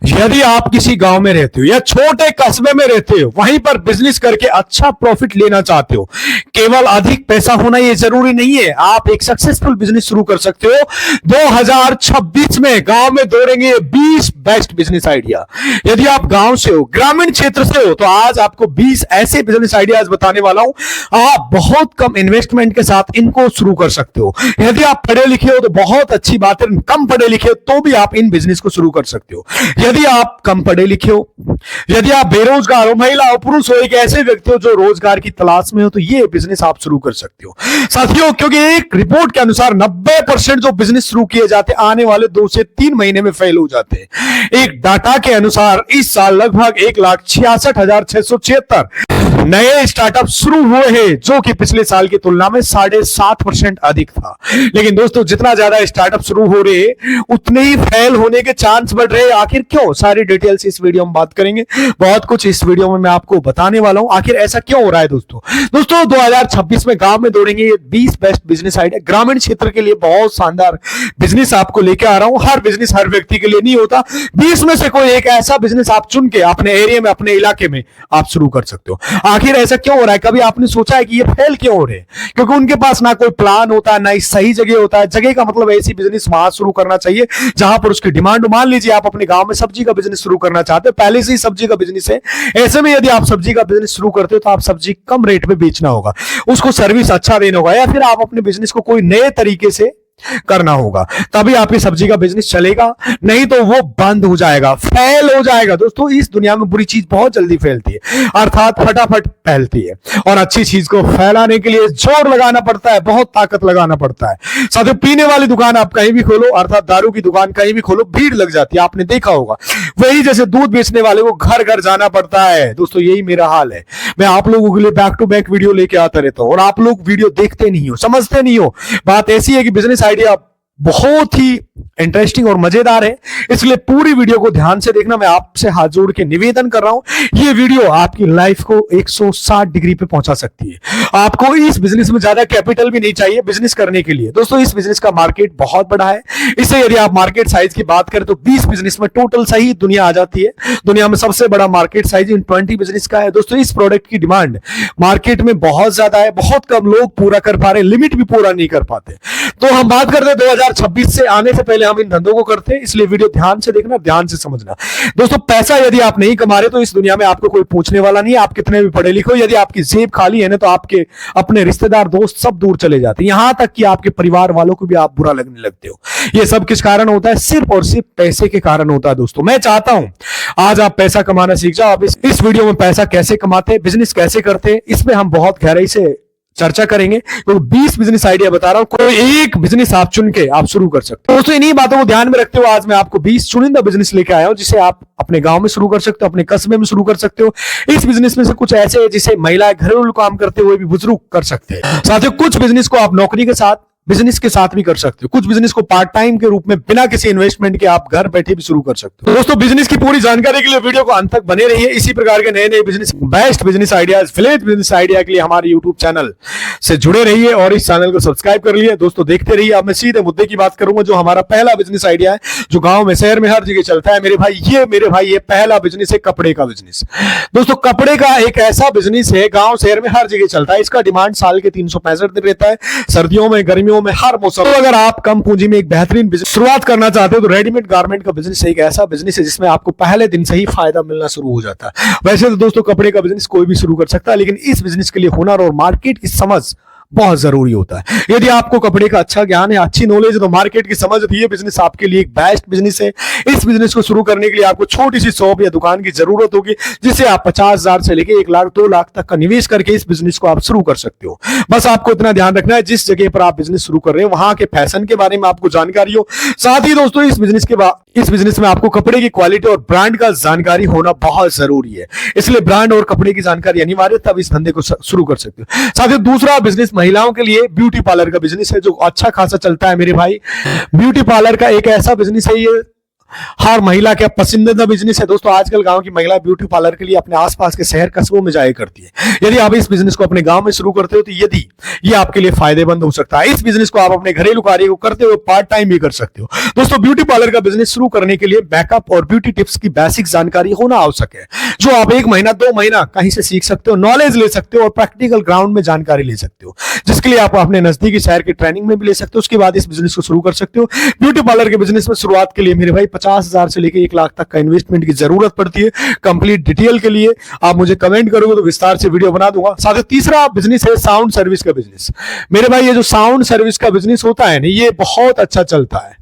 यदि आप किसी गांव में रहते हो या छोटे कस्बे में रहते हो, वहीं पर बिजनेस करके अच्छा प्रॉफिट लेना चाहते हो, केवल अधिक पैसा होना ये जरूरी नहीं है, आप एक सक्सेसफुल बिजनेस शुरू कर सकते हो। 2026 में गांव में दौड़ेंगे 20 बेस्ट बिजनेस आइडिया। यदि आप गांव से हो, ग्रामीण क्षेत्र से हो, तो आज आपको 20 ऐसे बिजनेस आइडियाज बताने वाला हूं, आप बहुत कम इन्वेस्टमेंट के साथ इनको शुरू कर सकते हो। यदि आप पढ़े लिखे हो तो बहुत अच्छी बात है, कम पढ़े लिखे हो तो भी आप इन बिजनेस को शुरू कर सकते हो। यदि आप कम पढ़े लिखे हो, यदि आप बेरोजगार हो, महिला हो, पुरुष हो, एक ऐसे व्यक्ति हो जो रोजगार की तलाश में हो, तो ये बिजनेस आप शुरू कर सकते हो साथियों। क्योंकि एक रिपोर्ट के अनुसार 90% जो बिजनेस शुरू किए जाते आने वाले 2 से 3 महीने में फेल हो जाते हैं। एक डाटा के अनुसार इस साल लगभग 1,66,676 नए स्टार्टअप शुरू हुए हैं, जो कि पिछले साल की तुलना में 7.5% अधिक था। लेकिन दोस्तों, जितना ज्यादा स्टार्टअप शुरू हो रहे हैं उतने ही फेल होने के चांस बढ़ रहे हैं। आखिर क्यों? सारी डिटेल्स इस वीडियो में बात करेंगे। बहुत कुछ इस वीडियो में मैं आपको बताने वाला हूं, आखिर ऐसा क्यों हो रहा है। दोस्तों 2026 में गांव में दौड़ेंगे 20 बेस्ट बिजनेस आइडिया। ग्रामीण क्षेत्र के लिए बहुत शानदार बिजनेस आपको लेके आ रहा हूं। हर बिजनेस हर व्यक्ति के लिए नहीं होता। 20 में से कोई एक ऐसा बिजनेस आप चुन के अपने एरिया में, अपने इलाके में आप शुरू कर सकते हो। आखिर ऐसा क्यों हो रहा है? कभी आपने सोचा है कि ये फेल क्यों हो रहे हैं? क्योंकि उनके पास ना कोई प्लान होता है, ना ही सही जगह होता है। जगह का मतलब ऐसी बिजनेस वहां शुरू करना चाहिए जहां पर उसकी डिमांड। मान लीजिए आप अपने गांव में सब्जी का बिजनेस शुरू करना चाहते हो, पहले से ही सब्जी का बिजनेस है। ऐसे में यदि आप सब्जी का बिजनेस शुरू करते हो तो आप सब्जी कम रेट में बेचना होगा, उसको सर्विस अच्छा देना होगा, या फिर आप अपने बिजनेस को कोई नए तरीके से करना होगा, तभी आपकी सब्जी का बिजनेस चलेगा। नहीं तो वो बंद हो जाएगा, फेल हो जाएगा। दोस्तों, इस दुनिया में बुरी चीज बहुत जल्दी फैलती है, अर्थात फटाफट फैलती है। और अच्छी चीज को फैलाने के लिए जोर लगाना पड़ता है, बहुत ताकत लगाना पड़ता है साथियों। पीने वाली दुकान आप कहीं भी खोलो, अर्थात दारू की दुकान कहीं भी खोलो, भीड़ लग जाती है, आपने देखा होगा। वही जैसे दूध बेचने वाले को घर घर जाना पड़ता है। दोस्तों, यही मेरा हाल है। मैं आप लोगों के लिए बैक टू बैक वीडियो लेके आता रहता हूं और आप लोग वीडियो देखते नहीं हो, समझते नहीं हो। बात ऐसी है कि बिजनेस आइडिया बहुत ही इंटरेस्टिंग और मजेदार है, इसलिए पूरी वीडियो को ध्यान से देखना। मैं आपसे हाथ जोड़ के निवेदन कर रहा हूं, ये वीडियो आपकी लाइफ को 160 डिग्री पे पहुंचा सकती है। आपको इस बिजनेस में ज्यादा कैपिटल भी नहीं चाहिए बिजनेस करने के लिए। दोस्तों, इस बिजनेस का मार्केट बहुत बड़ा है। इससे यदि आप मार्केट साइज की बात करें तो 20 बिजनेस में टोटल सही दुनिया आ जाती है। दुनिया में सबसे बड़ा मार्केट साइज इन 20 बिजनेस का है। दोस्तों, इस प्रोडक्ट की डिमांड मार्केट में बहुत ज्यादा है, बहुत कम लोग पूरा कर पा रहे, लिमिट भी पूरा नहीं कर पाते। तो हम बात करते हैं 2026 से आने से पहले हम इन धंधों को करते हैं, इसलिए वीडियो ध्यान से देखना, ध्यान से समझना। दोस्तों, पैसा यदि आप नहीं कमा रहे तो इस दुनिया में आपको कोई पूछने वाला नहीं है, आप कितने भी पढ़े लिखे हो। यदि आपकी जेब खाली है ना, तो आपके अपने रिश्तेदार, दोस्त सब दूर चले जाते हैं, यहां तक कि आपके परिवार वालों को भी आप बुरा लगने लगते हो। यह सब किस कारण होता है? सिर्फ और सिर्फ पैसे के कारण होता है। दोस्तों, मैं चाहता हूं आज आप पैसा कमाना सीख जाओ। आप इस वीडियो में पैसा कैसे कमाते हैं, बिजनेस कैसे करते हैं, इसमें हम बहुत गहराई से चर्चा करेंगे। तो 20 बिजनेस आइडिया बता रहा हूं, कोई एक बिजनेस आप चुन के आप शुरू कर सकते हो। दोस्तों, इन्हीं बातों को ध्यान में रखते हुए आज मैं आपको 20 चुनिंदा बिजनेस लेके आया हूं, जिसे आप अपने गांव में शुरू कर सकते हो, अपने कस्बे में शुरू कर सकते हो। इस बिजनेस में से कुछ ऐसे हैं जिसे महिलाएं घरेलू काम करते हुए भी बुजुर्ग कर सकते हैं। साथ ही कुछ बिजनेस को आप नौकरी के साथ, बिजनेस के साथ भी कर सकते हो। कुछ बिजनेस को पार्ट टाइम के रूप में बिना किसी इन्वेस्टमेंट के आप घर बैठे भी शुरू कर सकते हो। दोस्तों, बिजनेस की पूरी जानकारी के लिए वीडियो को अंत तक बने रहिए। इसी प्रकार के नए नए business, best business ideas, village business idea के लिए हमारे यूट्यूब चैनल से जुड़े रहिए और इस चैनल को सब्सक्राइब कर लिए। दोस्तों, देखते रहिए। अब मैं सीधे मुद्दे की बात करूंगा, जो हमारा पहला बिजनेस आइडिया है, जो गांव में, शहर में हर जगह चलता है। मेरे भाई ये पहला बिजनेस है कपड़े का बिजनेस। दोस्तों, कपड़े का एक ऐसा बिजनेस है, गांव शहर में हर जगह चलता है। इसका डिमांड साल के 365 दिन रहता है, सर्दियों में, गर्मियों में, हर मौसम। तो अगर आप कम पूंजी में एक बेहतरीन बिजनेस शुरुआत करना चाहते हो तो रेडीमेड गारमेंट का बिजनेस एक ऐसा बिजनेस है जिसमें आपको पहले दिन से ही फायदा मिलना शुरू हो जाता है। वैसे तो दोस्तों, कपड़े का बिजनेस कोई भी शुरू कर सकता है, लेकिन इस बिजनेस के लिए हुनर और मार्केट की समझ बहुत जरूरी होता है। यदि आपको कपड़े का अच्छा ज्ञान है, अच्छी नॉलेज है, तो मार्केट की समझ, तो ये बिजनेस आपके लिए एक बेस्ट बिजनेस है। इस बिजनेस को शुरू करने के लिए आपको छोटी सी शॉप या दुकान की जरूरत होगी, जिसे आप 50,000 से लेकर 1 लाख 2 लाख तक का निवेश करके इस बिजनेस को आप शुरू कर सकते हो। बस आपको इतना ध्यान रखना है, जिस जगह पर आप बिजनेस शुरू कर रहे हो वहां के फैशन के बारे में आपको जानकारी हो। साथ ही दोस्तों, इस बिजनेस में आपको कपड़े की क्वालिटी और ब्रांड का जानकारी होना बहुत जरूरी है। इसलिए ब्रांड और कपड़े की जानकारी अनिवार्य, तब इस धंधे को शुरू कर सकते हो। साथ ही दूसरा बिजनेस महिलाओं के लिए ब्यूटी पार्लर का बिजनेस है, जो अच्छा खासा चलता है मेरे भाई। ब्यूटी पार्लर का एक ऐसा बिजनेस है, ये हर महिला का पसंदीदा बिजनेस है दोस्तों। आजकल गांव की महिला ब्यूटी पार्लर के लिए अपने आसपास के शहर कस्बों में जाया करती है। यदि आप इस बिजनेस को अपने गांव में शुरू करते हो तो यदि ये आपके लिए फायदेमंद हो सकता है। इस बिजनेस को आप अपने घरेलू कार्य को करते हुए पार्ट टाइम भी कर सकते हो। दोस्तों ब्यूटी पार्लर का बिजनेस शुरू करने के लिए मेकअप और ब्यूटी टिप्स की बेसिक जानकारी होना आवश्यक है, जो आप 1 महीना 2 महीना कहीं से सीख सकते हो, नॉलेज ले सकते हो और प्रैक्टिकल ग्राउंड में जानकारी ले सकते हो, जिसके लिए आप अपने नजदीकी शहर की ट्रेनिंग में भी ले सकते हो। उसके बाद इस बिजनेस को शुरू कर सकते हो। ब्यूटी पार्लर के बिजनेस में शुरुआत के लिए मेरे भाई 50,000 से लेकर 1 लाख तक का इन्वेस्टमेंट की जरूरत पड़ती है। कंप्लीट डिटेल के लिए आप मुझे कमेंट करोगे तो विस्तार से वीडियो बना दूंगा। साथ ही तीसरा बिजनेस है साउंड सर्विस का बिजनेस। मेरे भाई ये जो साउंड सर्विस का बिजनेस होता है ना, ये बहुत अच्छा चलता है।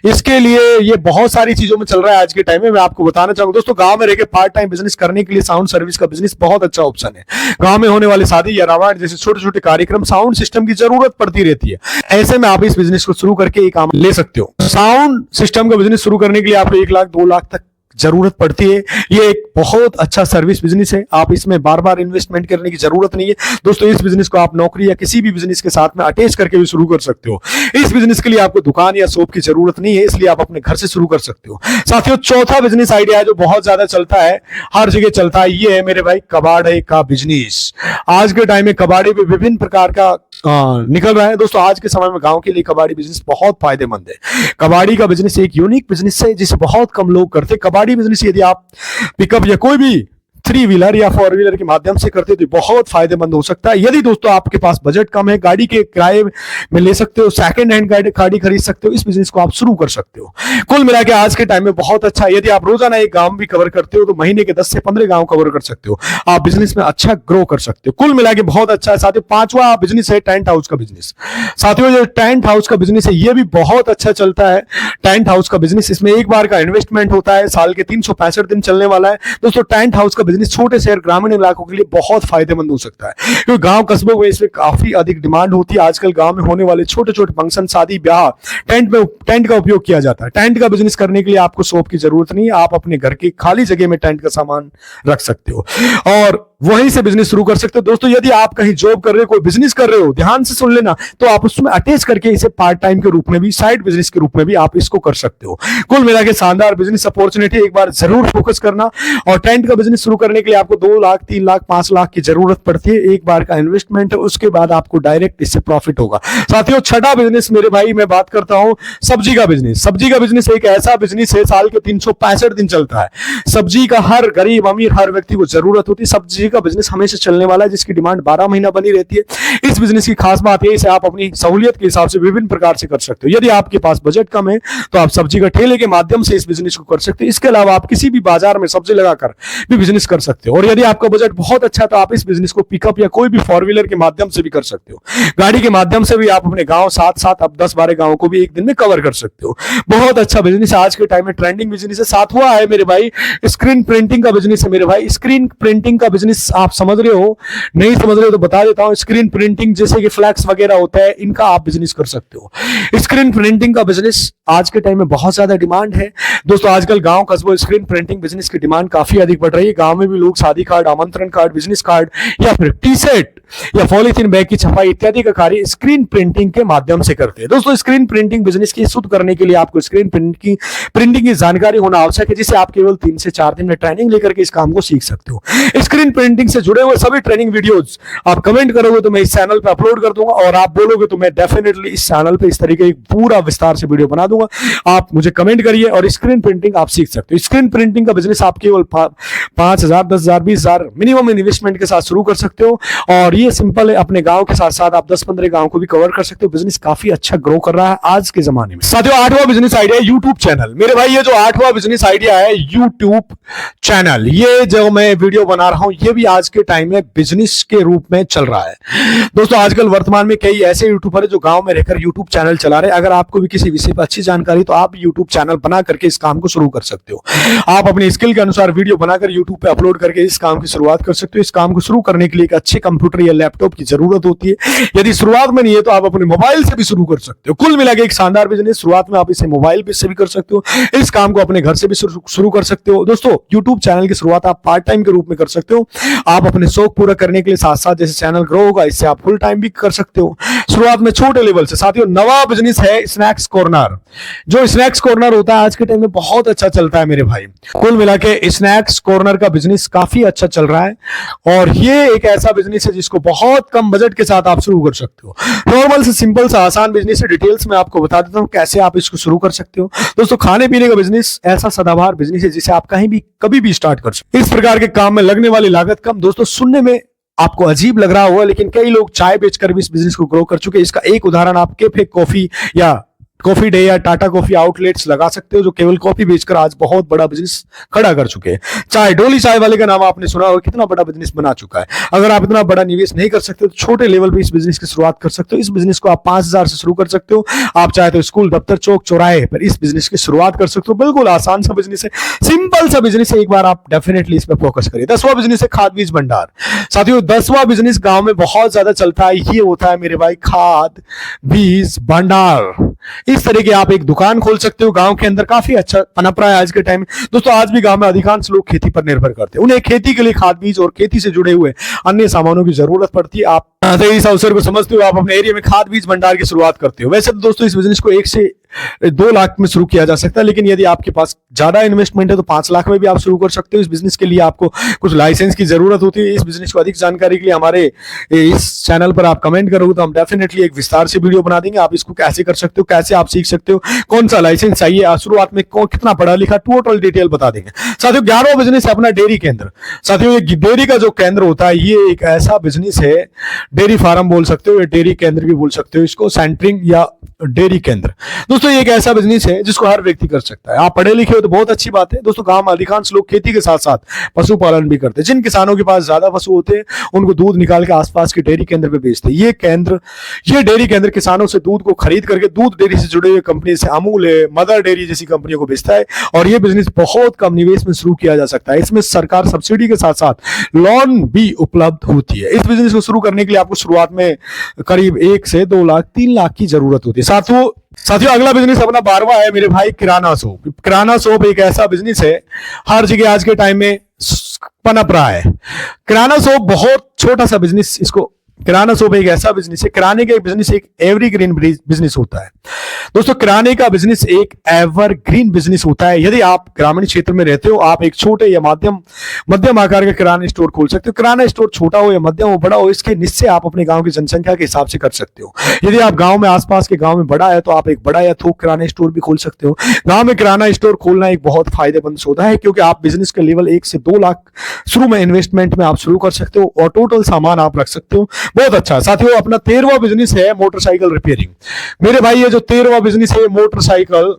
इसके लिए ये बहुत सारी चीजों में चल रहा है आज के टाइम में। मैं आपको बताना चाहूंगा दोस्तों, गांव में रहकर पार्ट टाइम बिजनेस करने के लिए साउंड सर्विस का बिजनेस बहुत अच्छा ऑप्शन है। गांव में होने वाली शादी या रामायण जैसे छोटे छोटे कार्यक्रम साउंड सिस्टम की जरूरत पड़ती रहती है। ऐसे में आप इस बिजनेस को शुरू करके एक काम ले सकते हो। साउंड सिस्टम का बिजनेस शुरू करने के लिए आपको 1 लाख 2 लाख तक जरूरत पड़ती है। ये एक बहुत अच्छा सर्विस बिजनेस है। आप इसमें बार बार इन्वेस्टमेंट करने की जरूरत नहीं है दोस्तों। इस बिजनेस को आप नौकरी या किसी भी बिजनेस के साथ में अटैच करके भी शुरू कर सकते हो। इस बिजनेस के लिए आपको दुकान या शॉप की जरूरत नहीं है, इसलिए आप अपने घर से शुरू कर सकते हो। साथियों चौथा बिजनेस आइडिया है जो बहुत ज्यादा चलता है, हर जगह चलता है, ये है मेरे भाई कबाड़े का बिजनेस। आज के टाइम में कबाड़ी में विभिन्न प्रकार का निकल रहा है दोस्तों। आज के समय में गांव के लिए कबाड़ी बिजनेस बहुत फायदेमंद है। कबाड़ी का बिजनेस एक यूनिक बिजनेस है जिसे बहुत कम लोग करते। कबाड़ी बिजनेस यदि आप पिकअप या कोई भी 3 व्हीलर या 4 व्हीलर के माध्यम से करते हो तो बहुत फायदेमंद हो सकता है। यदि दोस्तों आपके पास बजट कम है, गाड़ी के किराए में ले सकते हो, सेकंड हैंड गाड़ी खरीद सकते हो, इस बिजनेस को आप शुरू कर सकते हो। कुल मिला के आज के टाइम में बहुत अच्छा है। यदि आप रोजाना एक गांव भी कवर करते हो तो महीने के 10 से 15 गांव कवर कर सकते हो। आप बिजनेस में अच्छा ग्रो कर सकते हो। कुल मिला के बहुत अच्छा है। साथियों 5वां बिजनेस है टेंट हाउस का बिजनेस। साथियों जो टेंट हाउस का बिजनेस है ये भी बहुत अच्छा चलता है। टेंट हाउस का बिजनेस, इसमें एक बार का इन्वेस्टमेंट होता है, साल के 365 दिन चलने वाला है दोस्तों। टेंट हाउस का बिजनेस छोटे शहर ग्रामीण इलाकों के लिए बहुत फायदेमंद हो सकता है, क्योंकि गांव कस्बों में इसमें काफी अधिक डिमांड होती है। आजकल गांव में होने वाले छोटे छोटे फंक्शन, शादी ब्याह, टेंट का उपयोग किया जाता है। टेंट का बिजनेस करने के लिए आपको शॉप की जरूरत नहीं है, आप अपने घर की खाली जगह में टेंट का सामान रख सकते हो और वहीं से बिजनेस शुरू कर सकते हो। दोस्तों यदि आप कहीं जॉब कर रहे हो, कोई बिजनेस कर रहे हो, ध्यान से सुन लेना, तो आप उसमें अटैच करके इसे पार्ट टाइम के रूप में भी, साइड बिजनेस के रूप में भी आप इसको कर सकते हो। कुल मिला के शानदार बिजनेस अपॉर्चुनिटी, एक बार जरूर फोकस करना। और टेंट का बिजनेस शुरू करने के लिए आपको 2 लाख 3 लाख 5 लाख की जरूरत पड़ती है। एक बार का इन्वेस्टमेंट है, उसके बाद आपको डायरेक्ट इससे प्रॉफिट होगा। साथियों छठा बिजनेस मेरे भाई मैं बात करता हूं सब्जी का बिजनेस। सब्जी का बिजनेस एक ऐसा बिजनेस है, साल के 365 दिन चलता है। सब्जी का हर गरीब अमीर हर व्यक्ति को जरूरत होती है। सब्जी का बिजनेस हमेशा चलने वाला है, जिसकी डिमांड 12 महीना बनी रहती है। इस बिजनेस की खास बात है, इसे आप अपनी सहूलियत के हिसाब से विभिन्न प्रकार से कर सकते हो। यदि आपके पास बजट कम है तो आप सब्जी का ठेले के माध्यम से इस बिजनेस को कर सकते हो। इसके अलावा आप किसी भी बाजार में सब्जी लगाकर भी बिजनेस कर सकते हो। और यदि आपका बजट बहुत अच्छा है तो आप इस बिजनेस को पिकअप या कोई भी 4 व्हीलर के माध्यम से भी कर सकते हो। गाड़ी के माध्यम से भी आप अपने गांव साथ अब 10-12 गांव को भी एक दिन में कवर कर सकते हो। बहुत अच्छा बिजनेस है, आज के टाइम में ट्रेंडिंग बिजनेस है। सातवां है मेरे भाई स्क्रीन प्रिंटिंग का बिजनेस है। मेरे भाई स्क्रीन प्रिंटिंग का बिजनेस आप समझ रहे हो, नहीं समझ रहे हो तो बता देता हूं। स्क्रीन प्रिंटिंग जैसे कि फ्लैक्स वगैरह होता है, इनका आप बिजनेस कर सकते हो। स्क्रीन प्रिंटिंग का बिजनेस आज के टाइम में बहुत ज्यादा डिमांड है दोस्तों। आजकल गांव कस्बों स्क्रीन प्रिंटिंग बिजनेस की डिमांड काफी अधिक बढ़ रही है। गांव में भी लोग शादी कार्ड, आमंत्रण कार्ड, बिजनेस कार्ड या फिर टी शर्ट या पॉलीथीन बैग की छपाई इत्यादि का कार्य स्क्रीन प्रिंटिंग के माध्यम से करते हैं दोस्तों। स्क्रीन प्रिंटिंग बिजनेस की शुरू करने के लिए आपको स्क्रीन प्रिंटिंग की जानकारी होना आवश्यक है, जिसे आप केवल 3 से 4 दिन में ट्रेनिंग लेकर के इस काम को सीख सकते हो। स्क्रीन प्रिंटिंग से जुड़े हुए सभी ट्रेनिंग वीडियोस आप कमेंट करोगे तो मैं इस चैनल पे अपलोड कर दूंगा, और आप बोलोगे तो मैं डेफिनेटली इस चैनल पे इस तरीके की पूरा विस्तार से वीडियो बना दूंगा। आप मुझे कमेंट करिए और स्क्रीन प्रिंटिंग आप सीख सकते हो। स्क्रीन प्रिंटिंग का बिजनेस आप केवल 5,000, 10,000, 20,000 मिनिमम इन्वेस्टमेंट के साथ शुरू कर सकते हो। और ये सिंपल है, अपने गांव के साथ साथ आप 10-15 गांव को भी कवर कर सकते हो। बिजनेस काफी अच्छा ग्रो कर रहा है आज के जमाने में। साथियों 8वां बिजनेस आइडिया है यूट्यूब चैनल। मेरे भाई ये जो 8वां बिजनेस आइडिया है यूट्यूब चैनल, ये जो मैं वीडियो बना रहा हूं ये भी आज के टाइम में बिजनेस के रूप में चल रहा है दोस्तों। आजकल वर्तमान में कई ऐसे यूट्यूबर है जो गांव में रहकर यूट्यूब चैनल चला रहे हैं। अगर आपको भी किसी विषय पर अच्छी जानकारी तो आप यूट्यूब चैनल बना करके इस काम को शुरू कर सकते हो। आप अपनी स्किल के अनुसार वीडियो बनाकर यूट्यूब पे अपलोड करके इस काम की शुरुआत कर सकते हो। इस काम को शुरू करने के लिए एक अच्छे कंप्यूटर या लैपटॉप की जरूरत होती है। यदि शुरुआत में नहीं है तो आप अपने मोबाइल से भी शुरू कर सकते हो। कुल मिलाकर एक शानदार बिजनेस, शुरुआत में आप इसे मोबाइल से भी कर सकते हो। इस काम को अपने घर से भी शुरू कर सकते हो दोस्तों। यूट्यूब चैनल की शुरुआत आप पार्ट टाइम के रूप में कर सकते हो। आप अपने शौक पूरा करने के लिए साथ साथ जैसे चैनल ग्रो होगा इससे आप फुल टाइम भी कर सकते हो, शुरुआत में छोटे लेवल से। साथियों 9वां बिजनेस है स्नैक्स कॉर्नर। जो स्नैक्स कॉर्नर होता है आज के टाइम में बहुत अच्छा चलता है मेरे भाई। कुल मिला के स्नैक्स कॉर्नर का बिजनेस काफी अच्छा चल रहा है और ये एक ऐसा बिजनेस है जिसको बहुत कम बजट के साथ आप शुरू कर सकते हो। नॉर्मल से सिंपल सा आसान बिजनेस है, डिटेल्स में आपको बता देता हूं कैसे आप इसको शुरू कर सकते हो। दोस्तों खाने पीने का बिजनेस ऐसा सदाबहार बिजनेस है जिसे आप कहीं भी कभी भी स्टार्ट कर सकते हो। इस प्रकार के काम में लगने वाली लागत कम। दोस्तों सुनने में आपको अजीब लग रहा होगा लेकिन कई लोग चाय बेचकर भी इस बिजनेस को ग्रो कर चुके हैं। इसका एक उदाहरण आप कैफे कॉफी या कॉफी डे या टाटा कॉफी आउटलेट्स लगा सकते हो जो केवल कॉफी बेचकर आज बहुत बड़ा बिजनेस खड़ा कर चुके हैं। चाय डोली चाय वाले का नाम आपने सुना होगा, कितना बड़ा बिजनेस बना चुका है। अगर आप इतना बड़ा निवेश नहीं कर सकते तो छोटे लेवल पे इस बिजनेस की शुरुआत कर सकते हो। इस बिजनेस को आप 5,000 से शुरू कर सकते हो। आप चाहे तो स्कूल दफ्तर चौक चौराहे पर इस बिजनेस की शुरुआत कर सकते हो। बिल्कुल आसान सा बिजनेस है, सिंपल सा बिजनेस है। एक बार आप डेफिनेटली इस पर फोकस करिए। 10वां बिजनेस है खाद बीज भंडार। साथियों 10वां बिजनेस गांव में बहुत ज्यादा चलता है, ये होता है मेरे भाई खाद बीज भंडार। इस तरह के आप एक दुकान खोल सकते हो गांव के अंदर, काफी अच्छा पनप रहा है आज के टाइम में। दोस्तों आज भी गांव में अधिकांश लोग खेती पर निर्भर करते हैं, उन्हें खेती के लिए खाद बीज और खेती से जुड़े हुए अन्य सामानों की जरूरत पड़ती है। आप इस अवसर को समझते हो, आप अपने एरिया में खाद बीज भंडार की शुरुआत करते हो। वैसे तो दोस्तों इस बिजनेस को 1 से 2 लाख में शुरू किया जा सकता है, लेकिन यदि आपके पास ज्यादा इन्वेस्टमेंट है तो 5 लाख में भी आप शुरू कर सकते हो। इस बिजनेस के लिए आपको कुछ लाइसेंस की जरूरत होती है। इस बिजनेस को अधिक जानकारी के लिए हमारे इस चैनल पर आप कमेंट करोगे तो हम डेफिनेटली एक विस्तार से वीडियो बना देंगे। आप इसको कैसे कर सकते हो, कैसे आप सीख सकते हो, कौन सा लाइसेंस चाहिए, शुरुआत में कितना पढ़ा लिखा, टोटल डिटेल बता देंगे। साथियों 11वां बिजनेस है अपना डेयरी केंद्र। साथियों ये डेयरी का जो केंद्र होता है ये एक ऐसा बिजनेस है, डेयरी फार्म बोल सकते हो या डेयरी केंद्र भी बोल सकते हो इसको, सेंटरिंग या डेयरी केंद्र। दोस्तों ये एक ऐसा बिजनेस है जिसको हर व्यक्ति कर सकता है। आप पढ़े लिखे हो तो बहुत अच्छी बात है। दोस्तों गांव में अधिकांश लोग खेती के साथ साथ पशुपालन भी करते हैं। जिन किसानों के पास ज्यादा पशु होते हैं उनको दूध निकाल के आसपास के डेयरी केंद्र पे बेचते हैं। ये डेयरी केंद्र किसानों से दूध को खरीद करके दूध डेयरी से जुड़े हुए कंपनी से अमूल है, मदर डेयरी जैसी कंपनियों को बेचता है और ये बिजनेस बहुत कम निवेश में शुरू किया जा सकता है। इसमें सरकार सब्सिडी के साथ साथ लोन भी उपलब्ध होती है। इस बिजनेस को शुरू करने के लिए आपको शुरुआत में करीब 1 से 2 लाख 3 लाख की जरूरत होती है। साथियों अगला बिजनेस अपना 12वां है मेरे भाई किराना शॉप। किराना शॉप एक ऐसा बिजनेस है हर जगह आज के टाइम में पनप रहा है। किराना शॉप बहुत छोटा सा बिजनेस, इसको किराना शॉप एक ऐसा बिजनेस है, किराने का बिजनेस एक एवरग्रीन बिजनेस होता है। दोस्तों किराने का बिजनेस एक एवरग्रीन बिजनेस होता है। यदि आप ग्रामीण क्षेत्र में रहते हो आप एक छोटे या मध्यम आकार का किराना स्टोर खोल सकते हो। किराना स्टोर छोटा हो या मध्यम हो बड़ा हो, इसके निश्चय आप अपने गांव की जनसंख्या के हिसाब से कर सकते हो। यदि आप गांव में आसपास के गांव में बड़ा है तो आप एक बड़ा या थोक किराना स्टोर भी खोल सकते हो। गांव में किराना स्टोर खोलना एक बहुत फायदेमंद सौदा है क्योंकि आप बिजनेस का लेवल 1 से 2 लाख शुरू में इन्वेस्टमेंट में आप शुरू कर सकते हो और टोटल सामान आप रख सकते हो। बहुत अच्छा। साथियों अपना 13वां बिजनेस है मोटरसाइकिल रिपेयरिंग। मेरे भाई ये जो 13वां बिजनेस है मोटरसाइकिल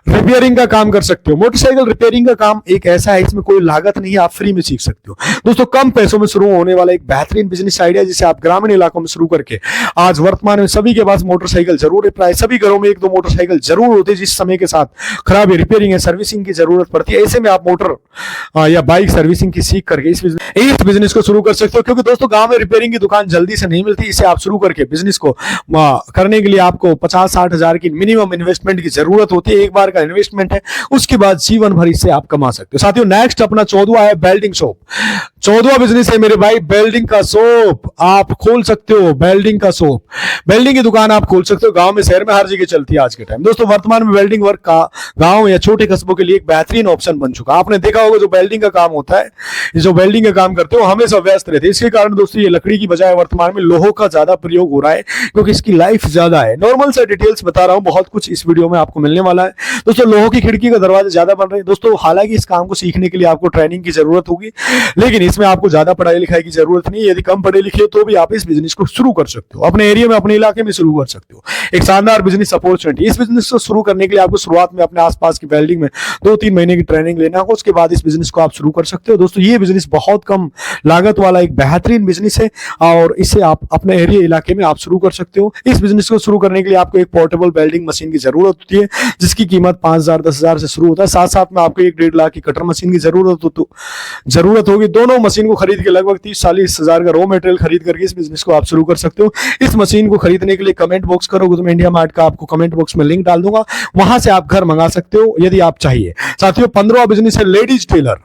रिपेयरिंग का काम कर सकते हो। मोटरसाइकिल रिपेयरिंग का काम एक ऐसा है इसमें कोई लागत नहीं है, आप फ्री में सीख सकते हो। दोस्तों कम पैसों में शुरू होने वाला एक बेहतरीन बिजनेस आइडिया जिसे आप ग्रामीण इलाकों में शुरू करके आज वर्तमान में सभी के पास मोटरसाइकिल जरूर है। प्राय सभी घरों में 1-2 मोटरसाइकिल जरूर होते हैं जिस समय के साथ खराबी रिपेयरिंग या सर्विसिंग की जरूरत पड़ती है। ऐसे में आप मोटर या बाइक सर्विसिंग की सीख करके इस बिजनेस को शुरू कर सकते हो क्योंकि दोस्तों गांव में रिपेयरिंग की दुकान जल्दी से नहीं मिलती। इसे आप शुरू करके बिजनेस को करने के लिए आपको 50-60 हजार की मिनिमम इन्वेस्टमेंट की जरूरत होती है। एक बार का इन्वेस्टमेंट है, उसके बाद जीवन भर इससे आप कमा सकते हो। साथियों नेक्स्ट अपना 14वां है वेल्डिंग शॉप। 14वां बिजनेस है मेरे भाई वेल्डिंग का शॉप। आप खोल सकते हो वेल्डिंग का शॉप, वेल्डिंग की दुकान आप खोल सकते हो। गांव में शहर में हर जगह चलती है आज के टाइम। दोस्तों वर्तमान में वेल्डिंग वर्क का गांव या छोटे कस्बों के लिए एक बेहतरीन ऑप्शन बन चुका है। आपने देखा होगा जो वेल्डिंग का काम होता है, जो वेल्डिंग का काम करते हो हमेशा व्यस्त रहते हैं। इसके कारण दोस्तों ये लकड़ी की बजाय वर्तमान में लोहों का ज्यादा प्रयोग हो रहा है क्योंकि इसकी लाइफ ज्यादा है। नॉर्मल से डिटेल्स बता रहा हूं, बहुत कुछ इस वीडियो में आपको मिलने वाला है। दोस्तों लोहों की खिड़की का दरवाजे ज्यादा बन रहे हैं। दोस्तों हालांकि इस काम को सीखने के लिए आपको ट्रेनिंग की जरूरत होगी, लेकिन इसमें आपको ज्यादा पढ़ाई लिखाई की जरूरत नहीं है। यदि कम पढ़े लिखे तो भी आप इस बिजनेस को शुरू कर सकते हो, अपने एरिया में अपने इलाके में शुरू कर सकते हो। एक शानदार बिजनेस अपॉर्चुनिटी। इस बिजनेस को शुरू करने के लिए आपको शुरुआत में अपने आसपास की वेल्डिंग में 2-3 महीने की ट्रेनिंग लेना होगा, उसके बाद इस बिजनेस को आप शुरू कर सकते हो। दोस्तों ये बिजनेस बहुत कम लागत वाला एक बेहतरीन बिजनेस है और इसे आप अपने एरिया इलाके में आप शुरू कर सकते हो। इस बिजनेस को शुरू करने के लिए आपको एक पोर्टेबल वेल्डिंग मशीन की जरूरत होती है जिसकी कीमत 5,000-10,000 से शुरू होता है। साथ साथ में आपको 1-1.5 लाख की कटर मशीन की जरूरत होगी। दोनों मशीन को खरीद के लगभग 30-40 हजार का रॉ मटेरियल खरीद करके इस बिजनेस को आप शुरू कर सकते हो। इस मशीन को खरीदने के लिए कमेंट बॉक्स करोगे तो मैं इंडिया मार्ट का आपको कमेंट बॉक्स में लिंक डाल दूंगा, वहां से आप घर मंगा सकते हो यदि आप चाहिए। साथियों 15वां बिजनेस है लेडीज टेलर।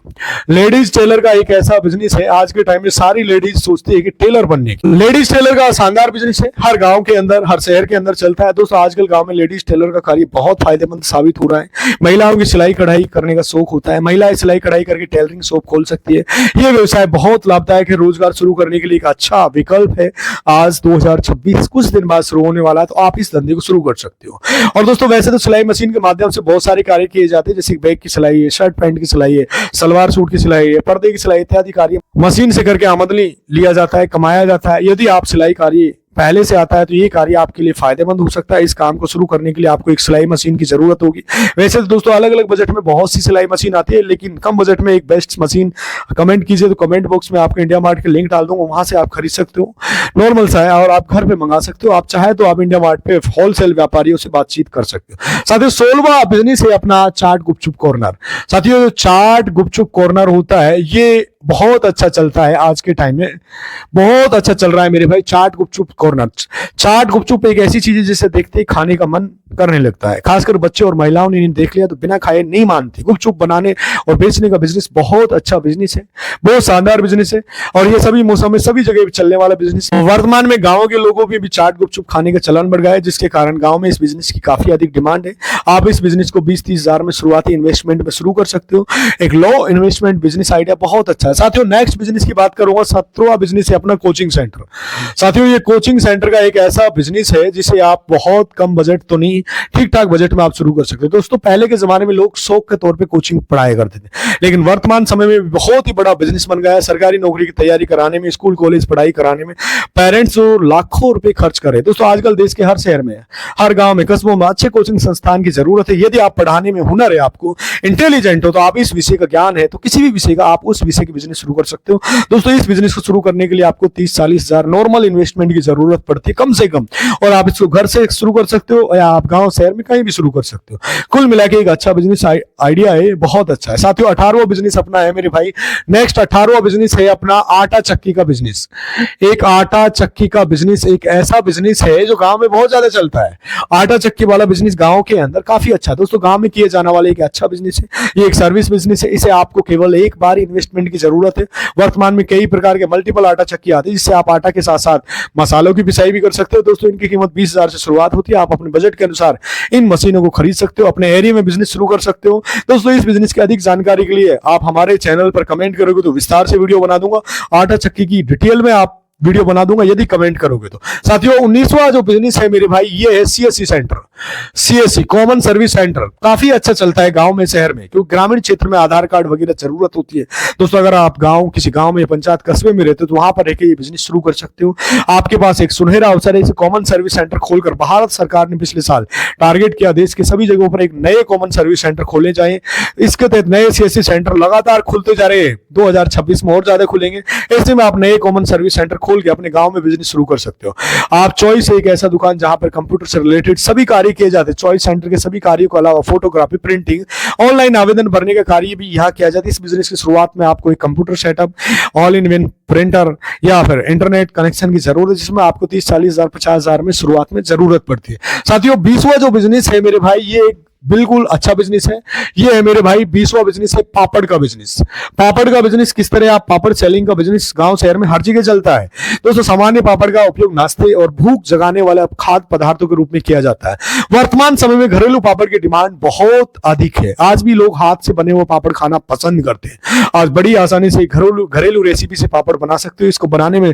लेडीज टेलर का एक ऐसा बिजनेस बिजनेस है। आज के टाइम में सारी लेडीज सोचती है कि टेलर बनने की। लेडीज टेलर का शानदार बिजनेस है, हर गांव के अंदर, हर शहर के अंदर चलता है। दोस्तों आजकल गांव में लेडीज टेलर का कार्य बहुत फायदेमंद साबित हो रहा है। महिलाओं की सिलाई कढ़ाई करने का शौक होता है, महिलाएं सिलाई कढ़ाई करके टेलरिंग शॉप खोल सकती है। यह व्यवसाय बहुत लाभदायक है, रोजगार शुरू करने के लिए एक अच्छा विकल्प है। आज 2026 कुछ दिन बाद शुरू होने वाला है, तो आप इस धंधे को शुरू कर सकते हो। और दोस्तों वैसे तो सिलाई मशीन के माध्यम से बहुत सारे कार्य किए जाते हैं, जैसे बैग की सिलाई है, शर्ट पैंट की सिलाई है, सलवार सूट की सिलाई है, पर्दे की सिलाई इत्यादि कार्य मशीन से करके आमदनी लिया जाता है, कमाया जाता है। यदि आप सिलाई कार्य पहले से आता है तो ये कार्य आपके लिए फायदेमंद हो सकता है। इस काम को शुरू करने के लिए आपको एक सिलाई मशीन की जरूरत होगी। वैसे तो दोस्तों अलग अलग बजट में बहुत सी सिलाई मशीन आती है, लेकिन कम बजट में एक बेस्ट मशीन कमेंट कीजिए, तो कमेंट बॉक्स में आपको इंडिया मार्ट के लिंक डाल दूंगा, वहां से आप खरीद सकते हो। नॉर्मल सा है और आप घर पे मंगा सकते हो। आप चाहे तो आप इंडिया मार्ट पे होलसेल व्यापारियों से बातचीत कर सकते हो। साथियों 16वां बिजनेस है अपना चाट गुपचुप कॉर्नर। साथियों जो चाट गुपचुप कॉर्नर होता है ये बहुत अच्छा चलता है, आज के टाइम में बहुत अच्छा चल रहा है मेरे भाई। चाट गुपचुप कॉर्नर, चाट गुपचुप एक ऐसी चीज है जिसे देखते ही खाने का मन करने लगता है। खासकर बच्चे और महिलाओं ने इन्हें देख लिया तो बिना खाए नहीं मानते। गुपचुप बनाने और बेचने का बिजनेस बहुत अच्छा बिजनेस है, बहुत शानदार बिजनेस है, और ये सभी मौसम में सभी जगह चलने वाला बिजनेस है। वर्तमान में गांव के लोगों में भी चाट गुपचुप खाने का चलन बढ़ गया है, जिसके कारण गांव में इस बिजनेस की काफी अधिक डिमांड है। आप इस बिजनेस को 20-30 हजार में शुरुआती इन्वेस्टमेंट में शुरू कर सकते हो। एक लो इन्वेस्टमेंट बिजनेस आइडिया बहुत अच्छा है। साथियों नेक्स्ट बिजनेस की बात करूंगा, 17वां बिजनेस है अपना कोचिंग सेंटर। साथियों ये कोचिंग सेंटर का एक ऐसा बिजनेस है जिसे आप बहुत कम बजट तो नहीं, ठीक ठाक बजट में आप शुरू कर सकते हो। दोस्तों पहले के जमाने में लोग शौक के तौर पे कोचिंग पढ़ाया करते थे, लेकिन वर्तमान समय में बहुत ही बड़ा बिजनेस बन गया है। सरकारी नौकरी की तैयारी कराने में, स्कूल कॉलेज पढ़ाई कराने में पेरेंट्स लाखों रुपए खर्च कर रहे हैं। दोस्तों आजकल देश के हर शहर में, हर गांव में, कस्बों में अच्छे कोचिंग संस्थान की जरूरत है। यदि आप पढ़ाने में हुनर है, आपको इंटेलिजेंट हो, तो आप इस विषय का ज्ञान है, तो किसी भी विषय का आप उस विषय की बिजनेस शुरू कर सकते हो। दोस्तों इस बिजनेस को शुरू करने के लिए आपको 30-40 हजार नॉर्मल इन्वेस्टमेंट की जरूरत पड़ती है कम से कम, और आप इसको घर से शुरू कर सकते हो या आप गांव शहर में कहीं भी शुरू कर सकते हो। कुल मिला के एक अच्छा बिजनेस आइडिया है, बहुत अच्छा है। साथियों 18वां बिजनेस अपना है मेरे भाई। नेक्स्ट 18वां बिजनेस है अपना आटा चक्की का बिजनेस। एक आटा चक्की का बिजनेस एक ऐसा बिजनेस है जो गांव में बहुत ज्यादा चलता है। आटा चक्की वाला बिजनेस गांव के अंदर काफी अच्छा है। दोस्तों गांव में किए जाने वाले एक अच्छा बिजनेस है, ये एक सर्विस बिजनेस है। इसे आपको केवल एक बार इन्वेस्टमेंट की जरूरत है। वर्तमान में कई प्रकार के मल्टीपल आटा चक्की आती है, जिससे आप आटा के साथ साथ मसालों की पिसाई भी कर सकते हो। दोस्तों इनकी कीमत 20 हजार से शुरुआत होती है। आप अपने बजट के अनुसार इन मशीनों को खरीद सकते हो, अपने एरिया में बिजनेस शुरू कर सकते हो। दोस्तों इस बिजनेस की अधिक जानकारी के लिए आप हमारे चैनल पर कमेंट करोगे तो विस्तार से वीडियो बना दूंगा। आटा चक्की की डिटेल में आप वीडियो बना दूंगा यदि कमेंट करोगे तो। साथियों 19वां जो बिजनेस है मेरे भाई ये है CSC centre. CSC common service centre काफी अच्छा चलता है गांव में, शहर में, क्योंकि ग्रामीण क्षेत्र में आधार कार्ड वगैरह जरूरत होती है। दोस्तों अगर आप गांव किसी गांव में, पंचायत, कस्बे में रहते हो तो वहां पर रहकर ये बिजनेस शुरू कर सकते हो। आपके पास एक सुनहरा अवसर है। इसे कॉमन सर्विस सेंटर खोलकर भारत सरकार ने पिछले साल टारगेट किया देश के सभी जगहों पर एक नए कॉमन सर्विस सेंटर खोले जाए। इसके तहत नए सीएससी सेंटर लगातार खुलते जा रहे हैं। 2026 में और ज्यादा खुलेंगे। ऐसे में आप नए कॉमन सर्विस सेंटर खोल के अपने गांव में बिजनेस शुरू कर सकते हो। आप चॉइस है एक ऐसा दुकान जहां पर कंप्यूटर से रिलेटेड सभी कार्य किए जाते हैं। चॉइस सेंटर के सभी कार्यों के अलावा फोटोग्राफी, प्रिंटिंग, ऑनलाइन आवेदन भरने का कार्य भी यहां किया जाता है। इस बिजनेस की शुरुआत में आपको एक computer setup, all in one printer या फिर इंटरनेट कनेक्शन की जरूरत है, जिसमें आपको 30-40 हजार 50 हजार में शुरुआत में जरूरत पड़ती है। साथियों 20वां जो बिजनेस है मेरे भाई ये बिल्कुल अच्छा बिजनेस है। ये है मेरे भाई 20वां बिजनेस है पापड़ का बिजनेस। पापड़ का बिजनेस किस तरह, आप पापड़ सेलिंग का बिजनेस गांव शहर में हर जगह चलता है। दोस्तों सामान्य पापड़ का उपयोग नाश्ते और भूख जगाने वाले खाद्य पदार्थों के रूप में किया जाता है। वर्तमान समय में घरेलू पापड़ की डिमांड बहुत अधिक है। आज भी लोग हाथ से बने हुए पापड़ खाना पसंद करते हैं। आज बड़ी आसानी से घरेलू रेसिपी से पापड़ बना सकते हो। इसको बनाने में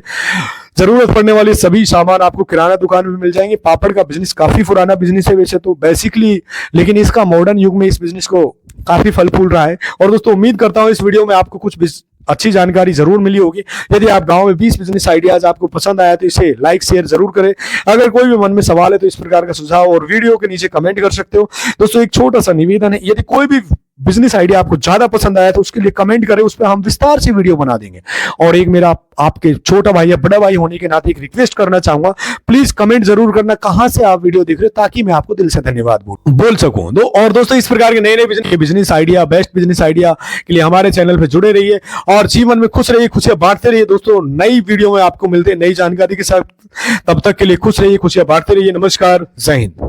जरूरत पड़ने वाले सभी सामान आपको किराना दुकान में मिल जाएंगे। पापड़ का बिजनेस काफी पुराना बिजनेस है वैसे तो बेसिकली, लेकिन इसका मॉडर्न युग में इस बिजनेस को काफी फल फूल रहा है। और दोस्तों उम्मीद करता हूं इस वीडियो में आपको कुछ अच्छी जानकारी जरूर मिली होगी। यदि आप गांव में 20 बिजनेस आइडियाज आपको पसंद आया तो इसे लाइक शेयर जरूर करें। अगर कोई भी मन में सवाल है तो इस प्रकार का सुझाव और वीडियो के नीचे कमेंट कर सकते हो। दोस्तों एक छोटा सा निवेदन है, यदि कोई भी बिजनेस आइडिया आपको ज्यादा पसंद आया तो उसके लिए कमेंट करें, उस पर हम विस्तार से वीडियो बना देंगे। और एक मेरा आपके छोटा भाई या बड़ा भाई होने के नाते एक रिक्वेस्ट करना चाहूंगा, प्लीज कमेंट जरूर करना कहां से आप वीडियो देख रहे हो, ताकि मैं आपको दिल से धन्यवाद बोल सकूं। और दोस्तों इस प्रकार के नए नए business idea, best business idea के लिए हमारे चैनल पर जुड़े रहिए और जीवन में खुश रहिए, खुशियां बांटते रहिए। दोस्तों नई वीडियो में आपको मिलते हैं नई जानकारी के साथ। तब तक के लिए खुश रहिए, खुशियां बांटते रहिए। नमस्कार, जय हिंद।